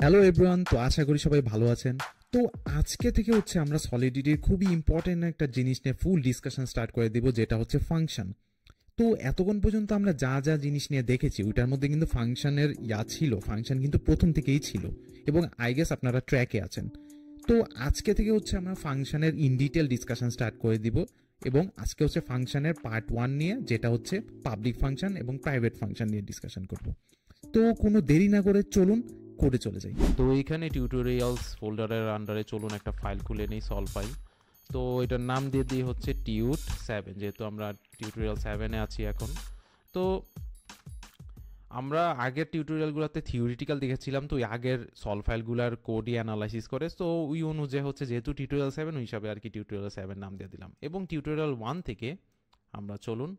Hello everyone, তো আশা করি সবাই ভালো আছেন। তো আজকে থেকে আমরা সলিডিটির খুবই ইম্পর্টেন্ট একটা জিনিস নিয়ে ফুল ডিসকাশন স্টার্ট করে দিব, যেটা হচ্ছে ফাংশন। তো এতক্ষণ পর্যন্ত আমরা যা যা জিনিস নিয়ে দেখেছি ওইটার মধ্যে কিন্তু ফাংশনের ছিল, ফাংশন কিন্তু প্রথম থেকেই ছিল এবং আই গেস আপনারা ট্র্যাকে আছেন। তো আজকে থেকে আমরা ফাংশনের ইন ডিটেল ডিসকাশন স্টার্ট করে দিব এবং আজকে ফাংশনের পার্ট 1 নিয়ে, যেটা হচ্ছে পাবলিক ফাংশন এবং প্রাইভেট ফাংশন নিয়ে ডিসকাশন করব। তো কোনো দেরি না করে চলুন কোডে চলে যাই। তো এইখানে টিউটোরিয়ালস ফোল্ডারের আন্ডারে চলুন একটা ফাইল খুলে নেই, সলভ ফাইল। তো এটার নাম দিয়ে দিই হচ্ছে টিউট 7, যেহেতু আমরা টিউটোরিয়াল 7-এ আছি এখন। তো আমরা আগের টিউটোরিয়ালগুলোতে থিওরিটিক্যাল দেখেছিলাম, তো আগের সলভ ফাইলগুলোর কোডই অ্যানালাইসিস করে, তো ওই অনুযায়ী যেহেতু টিউটোরিয়াল 7 ওই হিসাবে আর কি টিউটোরিয়াল 7 নাম দিয়ে দিলাম। এবং টিউটোরিয়াল 1 থেকে আমরা চলুন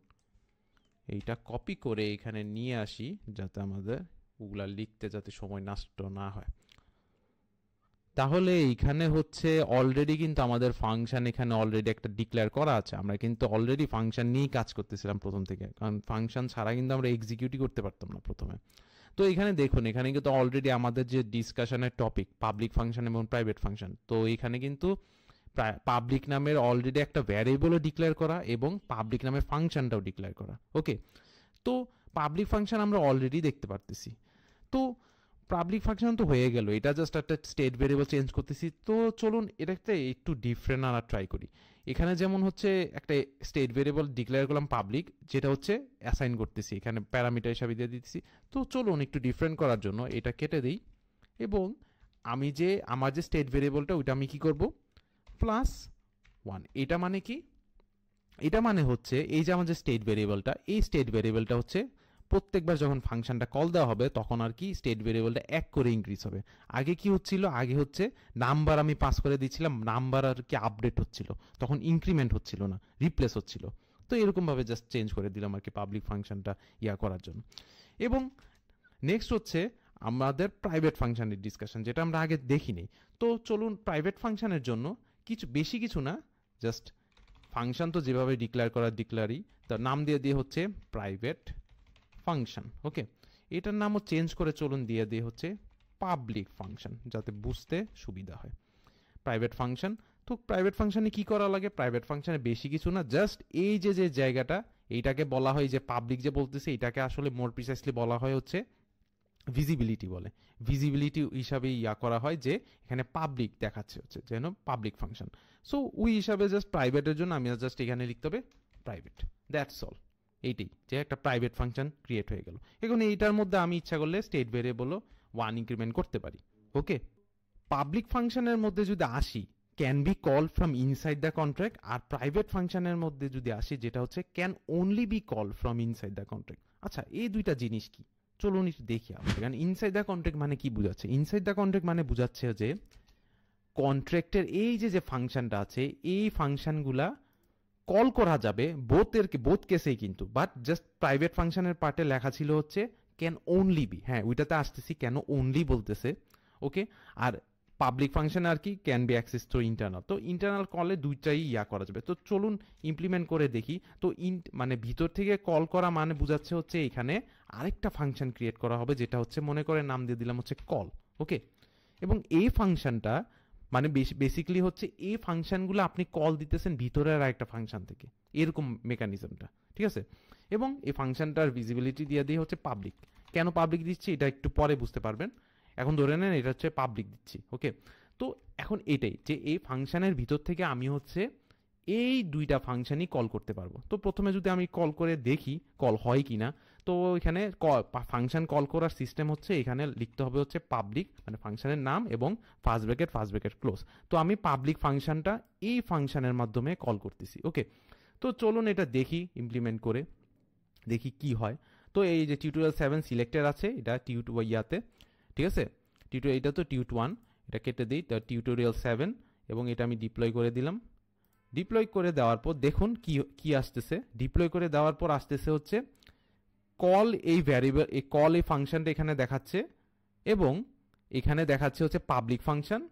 এইটা কপি করে এখানে নিয়ে আসি, যাতে আমাদের ওগুলা লিখতে যাতে সময় নষ্ট না হয়। তাহলে এইখানে অলরেডি কিন্তু আমাদের ফাংশন এখানে অলরেডি একটা ডিক্লেয়ার করা আছে। আমরা কিন্তু অলরেডি ফাংশন নিয়েই কাজ করতেছিলাম প্রথম থেকে, কারণ ফাংশন ছাড়া কিন্তু আমরা এক্সিকিউটই করতে পারতাম না প্রথমে। তো এখানে দেখুন, এখানে কিন্তু অলরেডি আমাদের যে ডিসকাশনের টপিক পাবলিক ফাংশন এবং প্রাইভেট ফাংশন, তো এখানে কিন্তু পাবলিক নামের অলরেডি একটা ভ্যারিয়েবলও ডিক্লেয়ার করা এবং পাবলিক নামের ফাংশনটাও ডিক্লেয়ার করা। ওকে, তো পাবলিক ফাংশন আমরা অলরেডি দেখতে পারতেছি। তো পাবলিক ফাংশন তো হয়ে গেল, এটা জাস্ট একটা স্টেট ভেরিয়েবল চেঞ্জ করতেছি। তো চলুন এটা একটু ডিফারেন্ট আর ট্রাই করি। এখানে যেমন একটা স্টেট ভেরিয়েবল ডিক্লেয়ার করলাম পাবলিক, যেটা অ্যাসাইন করতেছি, এখানে প্যারামিটার হিসাবে দিয়ে দিতেছি। তো চলুন একটু ডিফারেন্ট করার জন্য এটা কেটে দিই এবং আমার যে স্টেট ভেরিয়েবলটা ওইটা আমি কি করব, +1। এটা মানে কি? এটা মানে এই যে আমার যে স্টেট ভেরিয়েবলটা, এই স্টেট ভেরিয়েবলটা প্রত্যেকবার যখন ফাংশনটা কল দেওয়া হবে তখন আর কি স্টেট ভেরিয়েবলটা 1 করে ইনক্রিজ হবে। আগে কি হচ্ছিল, আগে নাম্বার আমি পাস করে দিচ্ছিলাম, নাম্বার আর কি আপডেট হচ্ছিল, তখন ইনক্রিমেন্ট হচ্ছিল না, রিপ্লেস হচ্ছিল। তো এরকম ভাবে জাস্ট চেঞ্জ করে দিলাম আর কি পাবলিক ফাংশনটা করার জন্য। এবং নেক্সট আমাদের প্রাইভেট ফাংশনের ডিসকাশন, যেটা আমরা আগে দেখিনি। তো চলুন প্রাইভেট ফাংশনের জন্য বেশি কিছু না, জাস্ট ফাংশন তো যেভাবে ডিক্লেয়ার করার ডিক্লেয়ারই, তার নাম দিয়ে প্রাইভেট ফাংশন। ওকে, এটার নামও চেঞ্জ করে চলুন দিয়ে পাবলিক ফাংশন, যাতে বুঝতে সুবিধা হয়। প্রাইভেট ফাংশন, তো প্রাইভেট ফাংশনে কি করা লাগে? প্রাইভেট ফাংশনে বেশি কিছু না, জাস্ট এই যে জায়গাটা, এইটাকে বলা হয় যে পাবলিক যে বলতেছে, এটাকে আসলে মোর প্রিসাইসলি বলা হয় ভিজিবিলিটি বলে। ভিজিবিলিটি হিসাবে করা হয় যে এখানে পাবলিক দেখাচ্ছে যেন পাবলিক ফাংশন। সো ওই হিসাবে জাস্ট প্রাইভেটের জন্য আমি জাস্ট এখানে লিখতে হবে প্রাইভেট, দ্যাটস অল। এইটাই যে একটা প্রাইভেট ফাংশন ক্রিয়েট হয়ে গেল। এখন এইটার মধ্যে আমি ইচ্ছা করলে স্টেট ভেরিয়েবলও 1 ইনক্রিমেন্ট করতে পারি। ওকে, পাবলিক ফাংশনের মধ্যে যদি আসি, can be call from inside the contract. আর প্রাইভেট ফাংশনের মধ্যে যদি আসি, যেটা can only be call from inside the contract. আচ্ছা, এই দুইটা জিনিস কি চলুন একটু দেখি আমরা। কারণ ইনসাইড দ্য কন্ট্রাক্ট মানে কি বোঝাচ্ছে? ইনসাইড দ্য কন্ট্রাক্ট মানে বোঝাচ্ছে যে কন্ট্রাক্টের এই যে ফাংশনটা আছে, এই ফাংশনগুলা কল করা যাবে বোথ কেসেই কিন্তু, বাট জাস্ট প্রাইভেট ফাংশনের পার্টে লেখা ছিল ক্যান অনলি বি, হ্যাঁ ওইটাতে আসতেছি, কেন অনলি বলতেছে। ওকে, আর পাবলিক ফাংশন আর কি can be access through internal. তো ইন্টারনাল কলে দুইটাই করা যাবে। তো চলুন ইমপ্লিমেন্ট করে দেখি। তো মানে ভিতর থেকে কল করা মানে বোঝাচ্ছে এখানে আরেকটা ফাংশন ক্রিয়েট করা হবে, যেটা মনে করে নাম দিয়ে দিলাম কল। ওকে, এবং এই ফাংশনটা মানে বেসিক্যালি এই ফাংশনগুলো আপনি কল দিতেছেন ভিতরের আরেকটা ফাংশন থেকে, এরকম মেকানিজমটা, ঠিক আছে। এবং এই ফাংশনটার ভিজিবিলিটি দিয়ে পাবলিক। কেন পাবলিক দিচ্ছি এটা একটু পরে বুঝতে পারবেন, এখন ধরে নেন এটা পাবলিক দিচ্ছি। ওকে, তো এখন এটাই যে এই ফাংশনের ভিতর থেকে আমি এই দুইটা ফাংশনই কল করতে পারবো। তো প্রথমে যদি আমি কল করে দেখি কল হয় কিনা, তো এখানে ফাংশন কল করার সিস্টেম এখানে লিখতে হবে পাবলিক, মানে ফাংশনের নাম এবং ফার্স্ট ব্র্যাকেট ক্লোজ। তো আমি পাবলিক ফাংশনটা এই ফাংশনের মাধ্যমে কল করতেছি। ওকে, তো চলুন এটা দেখি ইমপ্লিমেন্ট করে দেখি কি হয়। তো এই যে টিউটোরিয়াল 7 সিলেক্টেড আছে, এটা টিউট ঠিক আছে। এটা তো টিউট 1, এটা কেটে দিই, টিউটোরিয়াল 7, এবং এটা আমি ডিপ্লয় করে দিলাম। ডিপ্লয় করে দেওয়ার পর দেখুন কি আসতেছে। ডিপ্লয় করে দেওয়ার পর আসতেছে কল এই ভ্যারিয়েবল, এই কল এই ফাংশনটা এখানে দেখাচ্ছে, এবং এখানে দেখাচ্ছে পাবলিক ফাংশন,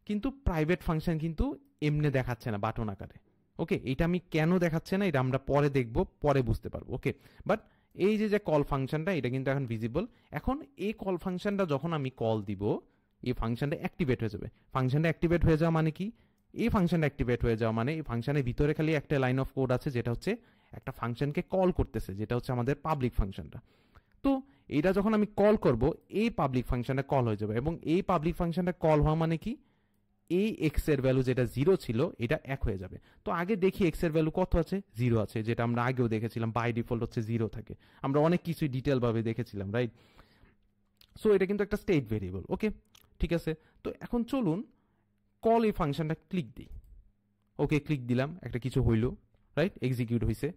কিন্তু প্রাইভেট ফাংশন কিন্তু এমনি দেখাচ্ছে না বাটন আকারে। ওকে, এটা আমি কেন দেখাচ্ছে না এটা আমরা পরে দেখব, পরে বুঝতে পারবো। ওকে, বাট এই যে কল ফাংশনটা এটা কিন্তু এখন ভিজিবল। এখন এই কল ফাংশনটা যখন আমি কল দিব, এই ফাংশনটা অ্যাক্টিভেট হয়ে যাবে। ফাংশনটা অ্যাক্টিভেট হয়ে যাওয়া মানে কি, এই ফাংশনটা অ্যাক্টিভেট হয়ে যাওয়া মানে এই ফাংশনের ভিতরে খালি একটা লাইন অফ কোড আছে যেটা হচ্ছে একটা ফাংশনকে কল করতেছে, যেটা হচ্ছে আমাদের পাবলিক ফাংশনটা। তো এইটা যখন আমি কল করব, এই পাবলিক ফাংশনটা কল হয়ে যাবে, এবং এই পাবলিক ফাংশনটা কল হওয়া মানে কি, এই এক্স এর ভ্যালু যেটা 0 ছিল এটা 1 হয়ে যাবে। তো আগে দেখি এক্স এর ভ্যালু কত আছে, 0 আছে, যেটা আমরা আগেও দেখেছিলাম বাই ডিফল্ট হচ্ছে 0 থাকে, আমরা অনেক কিছুই ডিটেল ভাবে দেখেছিলাম, রাইট? সো এটা কিন্তু একটা স্টেট ভেরিয়েবল। ওকে, ঠিক আছে। তো এখন চলুন কল এই ফাংশনটা ক্লিক দিই। ওকে, ক্লিক দিলাম, একটা কিছু হইলো, রাইট? এক্সিকিউট হয়েছে।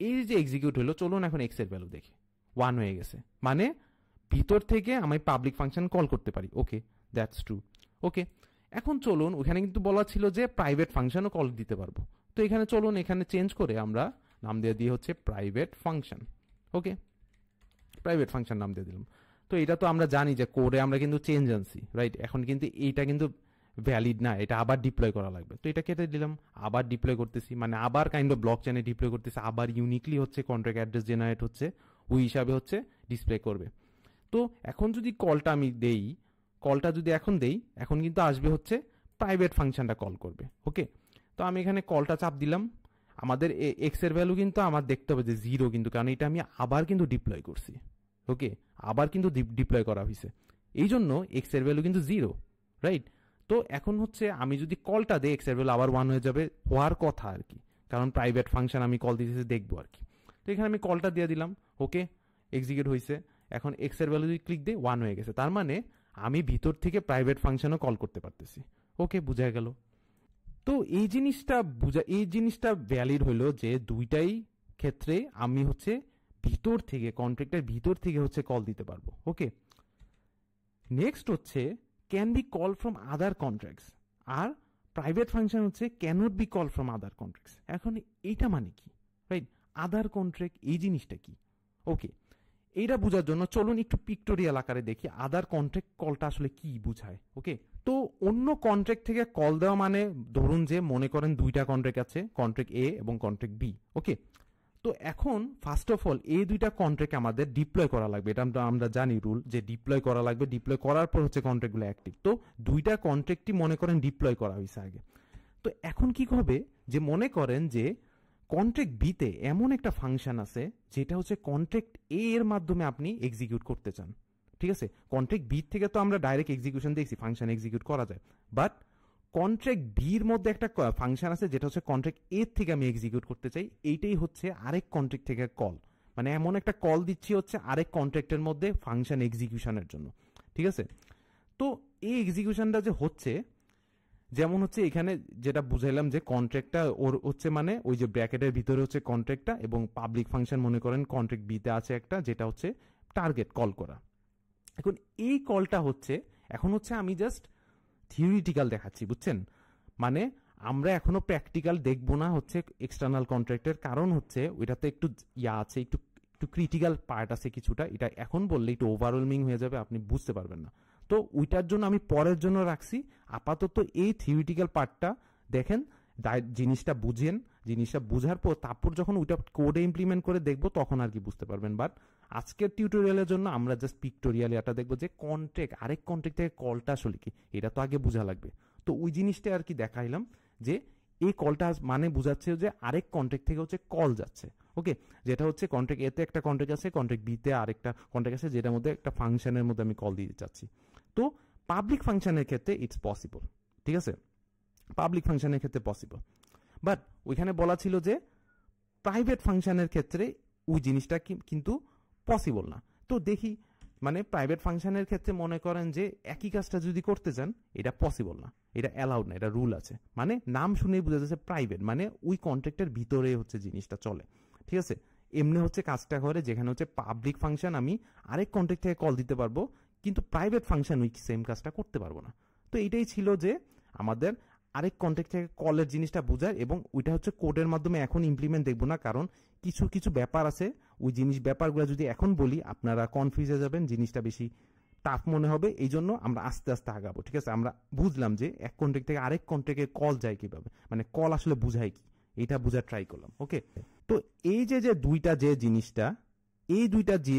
এই যে এক্সিকিউট হইলো, চলুন এখন এক্স এর ভ্যালু দেখি, 1 হয়ে গেছে, মানে ভিতর থেকে আমি পাবলিক ফাংশন কল করতে পারি। ওকে, দ্যাটস ট্রু। ওকে, এখন চলুন, ওখানে কিন্তু বলা ছিল যে প্রাইভেট ফাংশনও কল দিতে পারবো। তো এখানে চলুন এখানে চেঞ্জ করে আমরা নাম দিয়ে দিই হচ্ছে প্রাইভেট ফাংশন। ওকে, প্রাইভেট ফাংশন নাম দিয়ে দিলাম। তো এটা তো আমরা জানি যে কোডে আমরা কিন্তু চেঞ্জ আনছি, রাইট? এখন কিন্তু এইটা কিন্তু ভ্যালিড না, এটা আবার ডিপ্লয় করা লাগবে। তো এটা কেটে দিলাম, আবার ডিপ্লয় করতেছি, মানে আবার কাইন্ড অফ ব্লক চেনে ডিপ্লয় করতেছি, আবার ইউনিকলি হচ্ছে কন্ট্রাক্ট অ্যাড্রেস জেনারেট হচ্ছে, ওই হিসাবে হচ্ছে ডিসপ্লে করবে। তো এখন যদি কলটা আমি দেই, কলটা যদি এখন দেই, এখন কিন্তু আসবে হচ্ছে প্রাইভেট ফাংশনটা কল করবে। ওকে, তো আমি এখানে কলটা চাপ দিলাম, আমাদের এক্স এর ভ্যালু কিন্তু আমার দেখতে হবে যে 0, কিন্তু কারণ এটা আমি আবার কিন্তু ডিপ্লয় করছি। ওকে, আবার কিন্তু ডিপ্লয় করা হয়েছে, এই জন্য এক্স এর ভ্যালু কিন্তু 0, রাইট? তো এখন হচ্ছে আমি যদি কলটা দিই, এক্স এর ভ্যালু আবার 1 হয়ে যাবে, হওয়ার কথা আর কি, কারণ প্রাইভেট ফাংশন আমি কল দিতেছি, দেখবো আর কি। তো এখানে আমি কলটা দিয়ে দিলাম, ওকে, এক্সিকিউট হয়েছে। এখন এক্স এর ভ্যালু যদি ক্লিক দিই, 1 হয়ে গেছে, তার মানে আমি ভিতর থেকে প্রাইভেট ফাংশনও কল করতে পারতেছি। ওকে, বুঝা গেল। তো এই জিনিসটা ভ্যালিড হলো যে দুইটাই ক্ষেত্রে আমি হচ্ছে ভিতর থেকে, কন্ট্রাক্টের ভিতর থেকে হচ্ছে কল দিতে পারবো। ওকে, নেক্সট হচ্ছে can be call from other contracts, আর প্রাইভেট ফাংশন হচ্ছে cannot be call from other contracts. এখন এইটা মানে কি, রাইট? আদার কন্ট্রাক্ট এই জিনিসটা কি? ওকে, এইটা বোঝার জন্য চলুন একটু পিক্টোরিয়াল আকারে দেখি আদার কন্ট্রাক্ট কলটা আসলে কি বুঝায়। ওকে, তো অন্য কন্ট্রাক্ট থেকে কল দেওয়া মানে, ধরুন যে মনে করেন দুইটা কন্ট্রাক্ট আছে, কন্ট্রাক্ট এ এবং কন্ট্রাক্ট বি। ওকে, তো এখন ফার্স্ট অফ অল এই দুইটা কন্ট্রাক্ট আমাদের ডিপ্লয় করা লাগবে, এটা আমরা জানি রুল যে ডিপ্লয় করা লাগবে, ডিপ্লয় করার পর হচ্ছে কন্ট্রাক্টগুলো অ্যাক্টিভ। তো দুইটা কন্ট্রাক্টই মনে করেন ডিপ্লয় করা হয়েছে আগে। তো এখন কি হবে, যে মনে করেন যে কন্ট্রাক্ট বি তে এমন একটা ফাংশন আছে যেটা হচ্ছে কন্ট্রাক্ট এ এর মাধ্যমে আপনি এক্সিকিউট করতে চান। ঠিক আছে, কন্ট্রাক্ট বি থেকে তো আমরা ডাইরেক্ট এক্সিকিউশন দেখছি, ফাংশন এক্সিকিউট করা যায়, বাট কন্ট্রাক্ট বির মধ্যে একটা ফাংশন আছে যেটা হচ্ছে কন্ট্রাক্ট এ থেকে আমি এক্সিকিউট করতে চাই, এইটাই হচ্ছে আরেক কন্ট্রাক্ট থেকে কল, মানে এমন একটা কল দিচ্ছি হচ্ছে আরেক কন্ট্রাক্টের মধ্যে ফাংশন এক্সিকিউশনের জন্য। ঠিক আছে, তো এই এক্সিকিউশনটা যে হচ্ছে, যেমন হচ্ছে এখানে যেটা বুঝাইলাম যে কন্ট্রাক্টটা ওর হচ্ছে মানে ওই যে ব্র্যাকেটের ভিতরে হচ্ছে কন্ট্রাক্টটা, এবং পাবলিক ফাংশন মনে করেন কন্ট্রাক্ট বিতে আছে একটা যেটা হচ্ছে টার্গেট কল করা। এখন এই কলটা হচ্ছে, এখন হচ্ছে আমি জাস্ট থিওরিটিক্যাল দেখাচ্ছি, বুঝছেন? মানে আমরা এখনো প্র্যাকটিক্যাল দেখবো না হচ্ছে এক্সটার্নাল কন্ট্রাক্টের, কারণ হচ্ছে ওইটাতে একটু আছে, একটু ক্রিটিক্যাল পার্ট আছে কিছুটা, এটা এখন বললে একটু ওভারওয়েলমিং হয়ে যাবে, আপনি বুঝতে পারবেন না। তো ওইটার জন্য আমি পরের জন্য রাখছি, আপাতত এই থিওরিটিক্যাল পার্টটা দেখেন, জিনিসটা বুঝেন, জিনিসটা বুঝার পর তারপর যখন ওইটা কোডে ইমপ্লিমেন্ট করে দেখবো তখন আর কি বুঝতে পারবেন। বাট আজকের টিউটোরিয়ালের জন্য আমরা জাস্ট পিক্টোরিয়ালে এটা দেখবো যে কন্ট্রাক্ট, আরেক কন্ট্রাক্ট থেকে কলটা আসলে কি, এটা তো আগে বোঝা লাগবে। তো ওই জিনিসটা আর কি দেখাইলাম যে এই কলটা মানে বোঝাচ্ছে যে আরেক কন্ট্রাক্ট থেকে হচ্ছে কল যাচ্ছে। ওকে, যেটা হচ্ছে কন্ট্রাক্ট এতে একটা কন্ট্রাক্ট আছে, কন্ট্রাক্ট বিতে আরেকটা কন্ট্রাক্ট আছে, যেটার মধ্যে একটা ফাংশনের মধ্যে আমি কল দিতে চাচ্ছি। তো পাবলিক ফাংশনের ক্ষেত্রে ইটস পসিবল, ঠিক আছে, পাবলিক ফাংশনের ক্ষেত্রে পসিবল, বাট ওইখানে বলা ছিল যে প্রাইভেট ফাংশনের ক্ষেত্রে ওই জিনিসটা কিন্তু পসিবল না। তো দেখি, মানে প্রাইভেট ফাংশনের ক্ষেত্রে মনে করেন যে একই কাজটা যদি করতে চান, এটা পসিবল না, এটা অ্যালাউড না, এটা রুল আছে। মানে নাম শুনেই বোঝা যাচ্ছে প্রাইভেট, মানে ওই কন্ট্রাক্টের ভিতরে হচ্ছে জিনিসটা চলে। ঠিক আছে, এমনি হচ্ছে কাজটা করে যেখানে হচ্ছে পাবলিক ফাংশন আমি আরেক কন্ট্রাক্ট থেকে কল দিতে পারবো, কিন্তু প্রাইভেট ফাংশন ওই সেম কাজটা করতে পারবো না। তো এটাই ছিল যে আমাদের আরেক কন্ট্রাক্ট থেকে কলের জিনিসটা বোঝায়, এবং ওইটা হচ্ছে কোডের মাধ্যমে এখন ইমপ্লিমেন্ট দেখবো না, কারণ কিছু কিছু ব্যাপার আছে, ওই ব্যাপারগুলো যদি এখন বলি আপনারা কনফিউজ হয়ে যাবেন, জিনিসটা বেশি টাফ মনে হবে, এই জন্য আমরা আস্তে আস্তে আগাবো। ঠিক আছে, আমরা বুঝলাম যে এক কন্ট্রাক্ট থেকে আরেক কন্ট্রাক্টে কল যায় কিভাবে, মানে কল আসলে বুঝায় কি, এটা বোঝার ট্রাই করলাম। ওকে, তো এই যে দুইটা যে জিনিসটা, এই দুইটা যে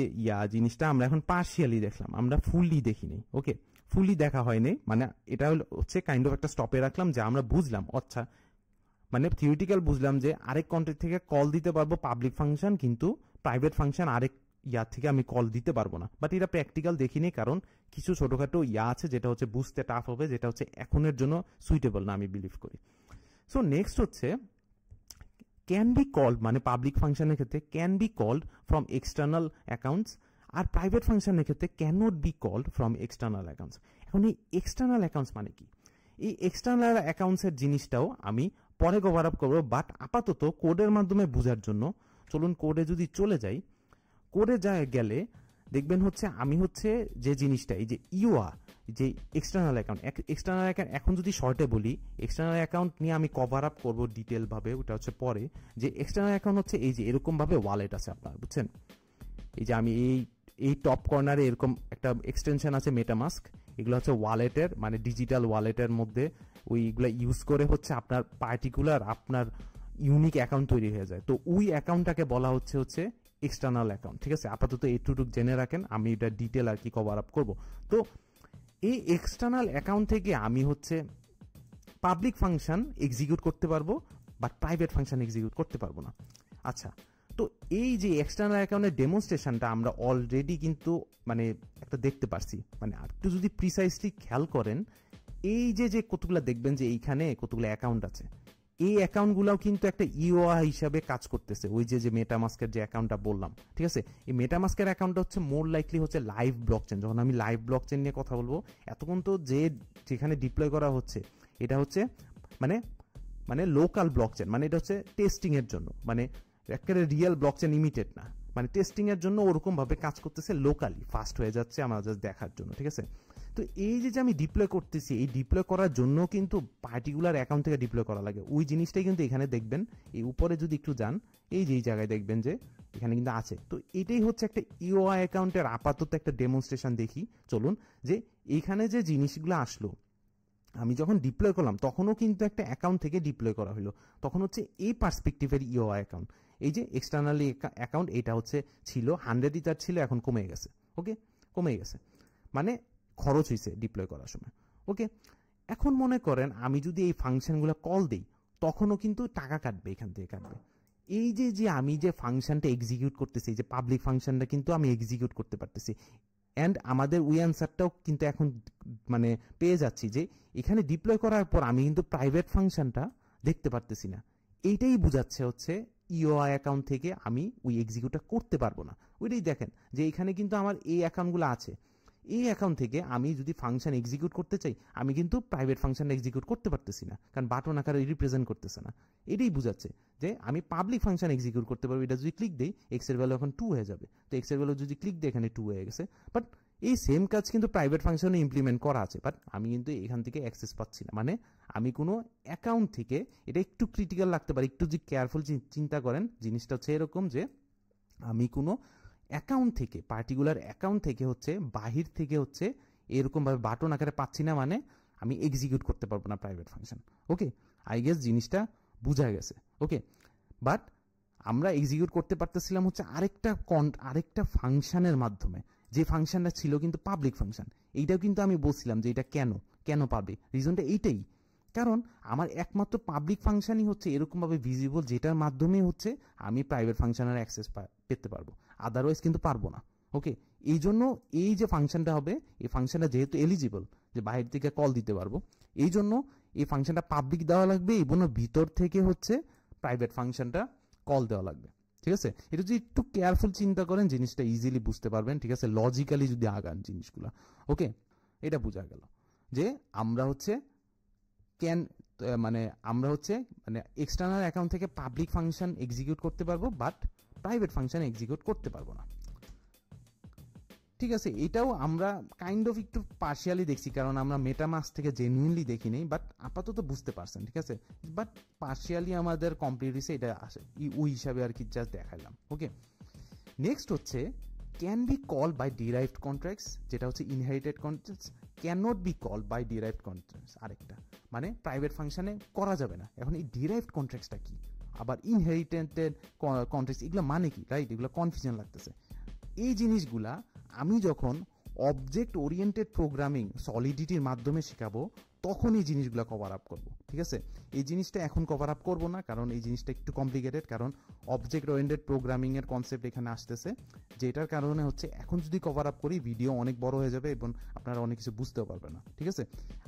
জিনিসটা আমরা এখন পার্শিয়ালি দেখলাম, আমরা ফুললি দেখিনি। ওকে, ফুলি দেখা হয়নি, মানে এটা হচ্ছে কাইন্ড অফ একটা স্টপে রাখলাম যে আমরা বুঝলাম, আচ্ছা মানে থিওরিটিক্যাল বুঝলাম যে আরেক কন্ট্রি থেকে কল দিতে পারবো পাবলিক ফাংশন, কিন্তু প্রাইভেট ফাংশন আরেক ইয়ার থেকে আমি কল দিতে পারবো না। বাট এটা প্র্যাকটিক্যাল দেখিনি, কারণ কিছু ছোটখাটো ইয়া আছে যেটা হচ্ছে বুঝতে টাফ হবে, যেটা হচ্ছে এখনের জন্য সুইটেবল না আমি বিলিভ করি। সো নেক্সট হচ্ছে ক্যান বি কল্ড, মানে পাবলিক ফাংশনের ক্ষেত্রে can be called from external accounts, আর প্রাইভেট ফাংশনের ক্ষেত্রে can not be called from external accounts. এখন এই এক্সটার্নাল অ্যাকাউন্টস মানে কি? এই এক্সটার্নাল অ্যাকাউন্টসের জিনিসটাও আমি পরে কভার আপ করবো, বাট আপাতত কোডের মাধ্যমে বোঝার জন্য চলুন কোডে যদি চলে যাই। কোডে গেলে দেখবেন হচ্ছে আমি হচ্ছে যে জিনিসটা, এই যে ইউআ, যে এক্সটার্নাল অ্যাকাউন্ট, এক্সটার্নাল অ্যাকাউন্ট এখন যদি শর্টে বলি, এক্সটার্নাল অ্যাকাউন্ট নিয়ে আমি কভার আপ করবো ডিটেল ভাবে, ওটা হচ্ছে পরে। যে এক্সটার্নাল অ্যাকাউন্ট হচ্ছে এই যে এরকম ভাবে ওয়ালেট আছে আপনার, বুঝছেন? এই যে আমি এই টপ কর্নারে এরকম একটা এক্সটেনশন আছে মেটামাস্ক, এগুলো হচ্ছে ওয়ালেটের, মানে ডিজিটাল ওয়ালেটের মধ্যে ওইগুলো ইউজ করে হচ্ছে আপনার পার্টিকুলার আপনার ইউনিক অ্যাকাউন্ট তৈরি হয়ে যায়। তো ওই অ্যাকাউন্টটাকে বলা হচ্ছে এক্সটার্নাল অ্যাকাউন্ট। ঠিক আছে, আপাতত এইটুকু জেনে রাখেন, আমি এটা ডিটেল আর কি কভার আপ করবো। তো এই এক্সটার্নাল অ্যাকাউন্ট থেকে আমি হচ্ছে পাবলিক ফাংশন এক্সিকিউট করতে পারবো, বাট প্রাইভেট ফাংশন এক্সিকিউট করতে পারবো না। আচ্ছা, তো এই যে এক্সটার্নাল অ্যাকাউন্টের ডেমনস্ট্রেশনটা আমরা অলরেডি কিন্তু মানে একটা দেখতে পারছি, মানে একটু যদি প্রিসাইসলি খেয়াল করেন, এই যে কতগুলো দেখবেন যে এইখানে কতগুলো অ্যাকাউন্ট আছে, এই অ্যাকাউন্টগুলোও কিন্তু একটা ইওআই হিসাবে কাজ করতেছে। ওই যে মেটামাস্কের যে অ্যাকাউন্টটা বললাম, ঠিক আছে, এই মেটামাস্কের অ্যাকাউন্টটা হচ্ছে মোর লাইকলি হচ্ছে লাইভ ব্লকচেন। যখন আমি লাইভ ব্লকচেন নিয়ে কথা বলবো, এতক্ষণ তো যেখানে ডিপ্লয় করা হচ্ছে এটা হচ্ছে মানে লোকাল ব্লকচেন, মানে এটা হচ্ছে টেস্টিং এর জন্য, মানে একেবারে রিয়েল ব্লকচেন ইমিটেড না, মানে টেস্টিং এর জন্য ওরকম ভাবে কাজ করতেছে, লোকালি ফাস্ট হয়ে যাচ্ছে আমরা জাস্ট দেখার জন্য। ঠিক আছে, তো এই যে আমি ডিপ্লয় করতেছি, এই ডিপ্লয় করার জন্য কিন্তু পার্টিকুলার অ্যাকাউন্ট থেকে ডিপ্লয় করা লাগে। ওই জিনিসটাই কিন্তু এখানে দেখবেন, এই উপরে যদি একটু যান, এই যে এই জায়গায় দেখবেন যে এখানে কিন্তু আছে। তো এটাই হচ্ছে একটা ইওআই অ্যাকাউন্টের আপাতত একটা ডেমনস্ট্রেশন দেখি চলুন, যে এইখানে যে জিনিসগুলো আসলো আমি যখন ডিপ্লয় করলাম তখনও কিন্তু একটা অ্যাকাউন্ট থেকে ডিপ্লয় করা হলো, তখন হচ্ছে এই পার্সপেক্টিভের ইওআই অ্যাকাউন্ট। এই যে এক্সটার্নালি অ্যাকাউন্ট এটা হচ্ছে ছিল 100 ইথার ছিল, এখন কমে গেছে। ওকে, কমে গেছে মানে খরচ হয়েছে ডিপ্লয় করার সময়। ওকে, এখন মনে করেন আমি যদি এই ফাংশনগুলো কল দিই, তখনও কিন্তু টাকা কাটবে, এখান থেকে কাটবে। এই যে আমি যে ফাংশনটা এক্সিকিউট করতেছি, যে পাবলিক ফাংশনটা কিন্তু আমি এক্সিকিউট করতে পারতেছি, অ্যান্ড আমাদের ওই অ্যান্সারটাও কিন্তু এখন মানে পেয়ে যাচ্ছি যে এখানে ডিপ্লয় করার পর আমি কিন্তু প্রাইভেট ফাংশনটা দেখতে পারতেছি না। এইটাই বোঝাচ্ছে হচ্ছে ইওআই অ্যাকাউন্ট থেকে আমি ওই এক্সিকিউটটা করতে পারবো না। ওইটাই দেখেন যে এখানে কিন্তু আমার এই অ্যাকাউন্টগুলো আছে, এই অ্যাকাউন্ট থেকে আমি যদি ফাংশন এক্সিকিউট করতে চাই, আমি কিন্তু প্রাইভেট ফাংশনটা এক্সিকিউট করতে পারতেছি না, কারণ বাটন আকারে রিপ্রেজেন্ট করতেছে না। এটাই বোঝাচ্ছে যে আমি পাবলিক ফাংশন এক্সিকিউট করতে পারবো। এটা যদি ক্লিক দিই, এক্স এর ভ্যালু এখন 2 হয়ে যাবে, তো এক্স এর ভ্যালু যদি ক্লিক দিই এখানে 2 হয়ে গেছে। বাট এই সেম কাজ কিন্তু প্রাইভেট ফাংশনে ইমপ্লিমেন্ট করা আছে, বাট আমি কিন্তু এখান থেকে অ্যাক্সেস পাচ্ছি না। মানে আমি কোনো অ্যাকাউন্ট থেকে, এটা একটু ক্রিটিক্যাল লাগতে পারে, একটু যদি কেয়ারফুল চিন্তা করেন, জিনিসটা হচ্ছে এরকম যে আমি কোনো অ্যাকাউন্ট থেকে, পার্টিকুলার অ্যাকাউন্ট থেকে হচ্ছে বাহির থেকে হচ্ছে এরকমভাবে বাটন আকারে পাচ্ছি না, মানে আমি এক্সিকিউট করতে পারবো না private function. Okay, I guess জিনিসটা বোঝা গেছে। ওকে, বাট আমরা এক্সিকিউট করতে পারতেছিলাম হচ্ছে আরেকটা ফাংশনের মাধ্যমে, যে ফাংশনটা ছিল কিন্তু পাবলিক ফাংশন। এইটাও কিন্তু আমি বলছিলাম যে এটা কেন পাবলিক, রিজনটা এইটাই, কারণ আমার একমাত্র পাবলিক ফাংশনই হচ্ছে এরকমভাবে ভিজিবল, যেটার মাধ্যমে হচ্ছে আমি প্রাইভেট ফাংশনের অ্যাক্সেস পেতে পারবো, আদারওয়াইজ কিন্তু পারবো না। ওকে, এই জন্য এই যে ফাংশনটা হবে, এই ফাংশনটা যেহেতু এলিজিবল যে বাইরে থেকে কল দিতে পারবো, এই জন্য এই ফাংশনটা পাবলিক দেওয়া লাগবে এবং ভিতর থেকে হচ্ছে প্রাইভেট ফাংশনটা কল দেওয়া লাগবে। ঠিক আছে, এটা যদি একটু কেয়ারফুল চিন্তা করেন জিনিসটা ইজিলি বুঝতে পারবেন। ঠিক আছে, লজিক্যালি যদি আগান জিনিসগুলো। ওকে, এটা বোঝা গেল যে আমরা হচ্ছে আমরা হচ্ছে এক্সটার্নাল অ্যাকাউন্ট থেকে পাবলিক ফাংশন এক্সিকিউট করতে পারবো, বাট প্রাইভেট ফাংশন এক্সিকিউট করতে পারবো না। ঠিক আছে, এটাও আমরা কাইন্ড অফ একটু পার্শিয়ালি দেখছি, কারণ আমরা মেটামাস্ক থেকে জেনুইনলি দেখি নেই, বাট আপাতত বুঝতে পারছেন। ঠিক আছে, বাট পার্শিয়ালি আমাদের কমপ্লিট হয়েছে, এটা আসে ওই হিসাবে আর কি জাস্ট দেখাইলাম। ওকে, নেক্সট হচ্ছে can be call by derived contracts, যেটা হচ্ছে inherited contracts, can not be call by derived contracts. আরেকটা মানে প্রাইভেট ফাংশনে করা যাবে না। এখন এই ডিরাইভড কন্ট্রাক্টসটা কি, আবার ইনহেরিটেড কন্ট্রাক্টস, এগুলো মানে কি, রাইট? এগুলো কনফিউশন লাগতেছে। এই জিনিসগুলা আমি যখন অবজেক্ট ওরিয়েন্টেড প্রোগ্রামিং সলিডিটির মাধ্যমে শেখাবো, তখন এই জিনিসগুলো কভার আপ করবো। ঠিক আছে, এই জিনিসটা এখন কভার আপ করবো না, কারণ এই জিনিসটা একটু কমপ্লিকেটেড, কারণ অবজেক্ট ওরিয়েন্টেড প্রোগ্রামিংয়ের কনসেপ্ট এখানে আসতেছে, যেটার কারণে হচ্ছে এখন যদি কভার আপ করি ভিডিও অনেক বড় হয়ে যাবে এবং আপনারা অনেক কিছু বুঝতেও পারবেন না। ঠিক আছে,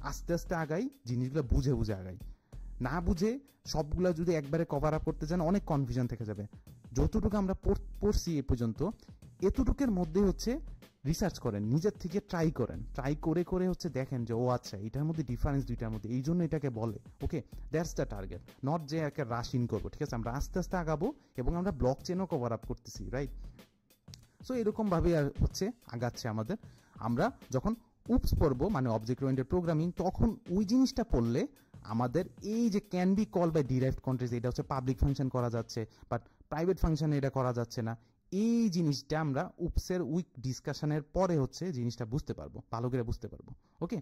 আস্তে আস্তে আগাই, জিনিসগুলো বুঝে বুঝে আগাই। না বুঝে সবগুলা যদি একবারে কভার আপ করতে যান অনেক কনফিউশন থেকে যাবে। যতটুকু আমরা পড়ছি এ পর্যন্ত, এতটুকুর মধ্যে হচ্ছে রিসার্চ করেন, নিজের থেকে ট্রাই করেন, ট্রাই করে করে হচ্ছে দেখেন যে ও আচ্ছা এটার মধ্যে ডিফারেন্স দুইটার মধ্যে, এই জন্য এটাকে বলে। ওকে, দ্যাটস দ্য টার্গেট, নট যে একে রাশ ইন করবো। ঠিক আছে, আমরা আস্তে আস্তে আগাবো এবং আমরা ব্লক চেনও কভার আপ করতেছি, রাইট? সো এরকমভাবেই হচ্ছে আগাচ্ছে আমাদের। আমরা যখন উপস পড়বো মানে অবজেক্ট ওরিয়েন্টেড প্রোগ্রামিং, তখন ওই জিনিসটা পড়লে আমাদের এই যে can be call by derived contracts, এটা হচ্ছে পাবলিক ফাংশন করা যাচ্ছে, বাট প্রাইভেট ফাংশনে এটা করা যাচ্ছে না, এই জিনিসটা আমরা উপসের উইক ডিসকাশনের পরে হচ্ছে জিনিসটা বুঝতে পারবো, ভালো করে বুঝতে পারবো। ওকে,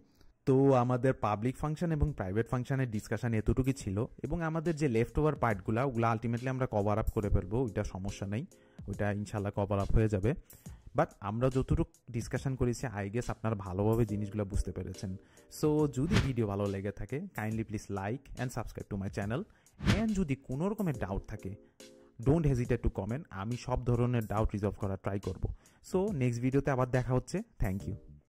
তো আমাদের পাবলিক ফাংশন এবং প্রাইভেট ফাংশনের ডিসকাশন এতটুকুই ছিল, এবং আমাদের যে লেফট ওভার পার্টগুলো ওগুলো আলটিমেটলি আমরা কভার আপ করে ফেলবো, ওইটা সমস্যা নেই, ওইটা ইনশাল্লাহ কভার আপ হয়ে যাবে। বাট আমরা যতটুকু ডিসকাশন করেছি আই গেস আপনারা ভালোভাবে জিনিসগুলো বুঝতে পেরেছেন। সো যদি ভিডিও ভালো লেগে থাকে kindly please like and subscribe to my channel, and যদি কোনো রকমের ডাউট থাকে ডোন্ট হেজিটেট টু কমেন্ট, আমি সব ধরনের ডাউট রিজলভ করার ট্রাই করবো। সো নেক্সট ভিডিওতে আবার দেখা হচ্ছে, থ্যাংক ইউ।